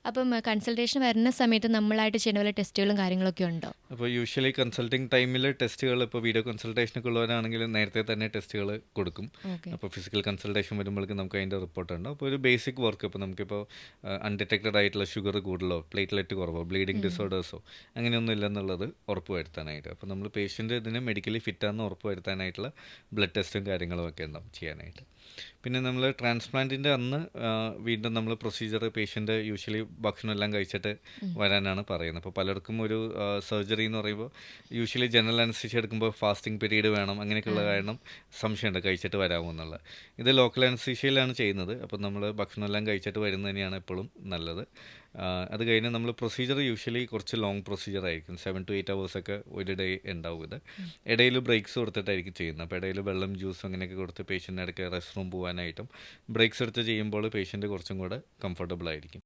അപ്പം കൺസൾട്ടേഷൻ വരുന്ന സമയത്ത് നമ്മളായിട്ട് ചെയ്യുന്ന പോലെ ടെസ്റ്റുകളും കാര്യങ്ങളൊക്കെ ഉണ്ടോ? അപ്പോൾ യൂഷ്വലി കൺസൾട്ടിങ് ടൈമിൽ ടെസ്റ്റുകൾ ഇപ്പോൾ വീഡിയോ കൺസൾട്ടേഷനൊക്കെ ഉള്ളവരാണെങ്കിൽ നേരത്തെ തന്നെ ടെസ്റ്റുകൾ കൊടുക്കും. ഓക്കെ. അപ്പോൾ ഫിസിക്കൽ കൺസൾട്ടേഷൻ വരുമ്പോഴേക്കും നമുക്ക് അതിൻ്റെ റിപ്പോർട്ട് ഉണ്ട്. അപ്പോൾ ഒരു ബേസിക് വർക്ക് ഇപ്പോൾ നമുക്കിപ്പോൾ അൺഡിറ്റക്റ്റഡ് ആയിട്ടുള്ള ഷുഗർ കൂടുതലോ പ്ലേറ്റ്ലെറ്റ് കുറവോ ബ്ലീഡിങ് ഡിസോർഡേഴ്സോ അങ്ങനെയൊന്നും ഇല്ലെന്നുള്ളത് ഉറപ്പ് വരുത്താനായിട്ട്, അപ്പോൾ നമ്മൾ പേഷ്യൻ്റ് ഇതിന് മെഡിക്കലി ഫിറ്റാണെന്ന് ഉറപ്പ് വരുത്താനായിട്ടുള്ള ബ്ലഡ് ടെസ്റ്റും കാര്യങ്ങളും ഒക്കെ ഉണ്ടാവും ചെയ്യാനായിട്ട്. പിന്നെ നമ്മൾ ട്രാൻസ്പ്ലാന്റിൻ്റെ അന്ന് വീണ്ടും നമ്മൾ പ്രൊസീജിയർ പേഷ്യൻ്റ് യൂഷ്വലി ഭക്ഷണം എല്ലാം കഴിച്ചിട്ട് വരാനാണ് പറയുന്നത്. അപ്പോൾ പലർക്കും ഒരു സർജറി എന്ന് പറയുമ്പോൾ യൂഷ്വലി ജനറൽ അനസ്തീഷ്യ എടുക്കുമ്പോൾ ഫാസ്റ്റിംഗ് പീരീഡ് വേണം അങ്ങനെയൊക്കെയുള്ള കാരണം സംശയമുണ്ട് കഴിച്ചിട്ട് വരാമോ എന്നുള്ളത്. ഇത് ലോക്കൽ അനസ്തീഷ്യയിലാണ് ചെയ്യുന്നത്. അപ്പോൾ നമ്മൾ ഭക്ഷണം എല്ലാം കഴിച്ചിട്ട് വരുന്നത് തന്നെയാണ് എപ്പോഴും നല്ലത്. അത് കഴിഞ്ഞ് നമ്മൾ പ്രൊസീജിയർ യൂഷ്വലി കുറച്ച് ലോങ് പ്രൊസീജിയർ ആയിരിക്കും, 7 to 8 hours ഒക്കെ ഒരു ഡേ ഉണ്ടാവും. ഇത് ഇടയിൽ ബ്രേക്സ് കൊടുത്തിട്ടായിരിക്കും ചെയ്യുന്നത്. അപ്പോൾ ഇടയിൽ വെള്ളം ജ്യൂസ് അങ്ങനെയൊക്കെ കൊടുത്ത് പേഷ്യൻ്റ് ഇടയ്ക്ക് റെസ്റ്റ് റൂം പോകാനായിട്ടും ബ്രേക്സ് എടുത്ത് ചെയ്യുമ്പോൾ പേഷ്യൻ്റ് കുറച്ചും കൂടെ കംഫർട്ടബിൾ ആയിരിക്കും.